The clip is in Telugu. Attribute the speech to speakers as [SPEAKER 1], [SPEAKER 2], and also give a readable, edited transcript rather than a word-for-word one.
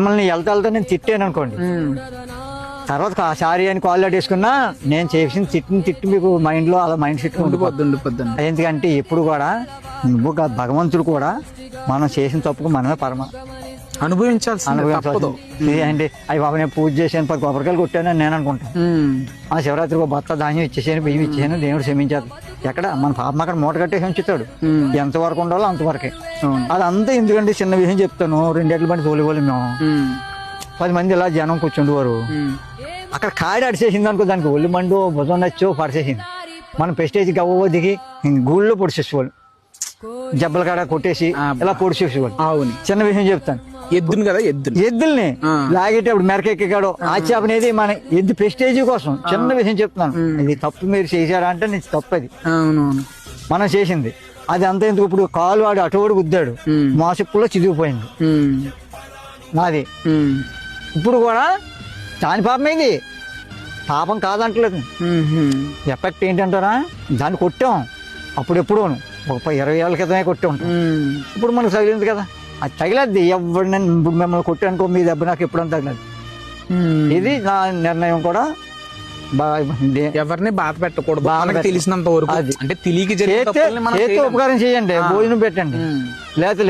[SPEAKER 1] మిమ్మల్ని వెళ్తా నేను తిట్టాను అనుకోండి, తర్వాత సారీ అని కాల్ లెట్ వేసుకున్నా నేను చేసిన తిట్టు మీకు మైండ్ లో అలా మైండ్ సెట్
[SPEAKER 2] ఉండిపోద్ది.
[SPEAKER 1] ఎందుకంటే ఎప్పుడు కూడా నువ్వు భగవంతుడు కూడా మనం చేసిన తప్పుకు మనమే
[SPEAKER 2] అనుభవించాల్సింది తప్పదు.
[SPEAKER 1] అంటే అవి బాబు నేను పూజ చేశాను 10 కొబ్బరికాయలు కొట్టాను అని నేను అనుకుంటాను. ఆ శివరాత్రికి ఒక బత్త ధాన్యం ఇచ్చేసాను, బియ్యం ఇచ్చేసాను, దేవుడు క్షమించాడు. ఎక్కడ మన పాపం అక్కడ మూట కట్టేసి ఉంచుతాడు. ఎంతవరకు ఉండాలో అంతవరకే. అదంతా ఎందుకంటే చిన్న విషయం చెప్తాను. 2 ఎడ్ల బండి తోలిపోలే మేము, 10 మంది ఇలా జనం కూర్చుండేవారు. అక్కడ కాడి అడిచేసింది అనుకో, దానికి ఒళ్ళు మండు భుజం నచ్చో పడిచేసింది. మనం ప్రెస్టేజ్ గవ్వ దిగి గూళ్ళో పొడిచేసేవాళ్ళు, జబ్బల కాడ కొట్టేసి ఇలా పొడిచేసేవాళ్ళు.
[SPEAKER 2] అవును,
[SPEAKER 1] చిన్న విషయం చెప్తాను.
[SPEAKER 2] ఎద్దును కదా, ఎద్దుల్ని
[SPEAKER 1] లాగేటప్పుడు మెరకెక్కాడు ఆ చేప అనేది మన ఎద్దు ప్రెస్టేజ్ కోసం. చిన్న విషయం చెప్తున్నాను, ఇది తప్పు మీరు చేశారా అంటే నేను తప్పు. అది మనం చేసింది. అది అంత ఎందుకు, ఇప్పుడు కాలు వాడు అటువాడు గుద్దాడు, మోసప్పుల్లో చిదిగిపోయింది నాది. ఇప్పుడు కూడా దాని పాపం ఇది, పాపం కాదంటలేదు. ఎఫెక్ట్ ఏంటంటారా, దాన్ని కొట్టాం అప్పుడు ఎప్పుడూ ఒక 20 ఏళ్ళ క్రితమే కొట్టి ఉంటాం. ఇప్పుడు మనకు తగిలింది కదా, అది తగిలద్ది. ఎవరు నేను ఇప్పుడు మిమ్మల్ని కొట్టానుకో, మీ దెబ్బ నాకు ఎప్పుడని తగలదు. ఇది నా నిర్ణయం కూడా.
[SPEAKER 2] ఎవరిని బాధ పెట్టకూడదు తెలిసినంత వరకు. అంటే తెలియక
[SPEAKER 1] ఉపకారం చేయండి, భోజనం పెట్టండి, లేదు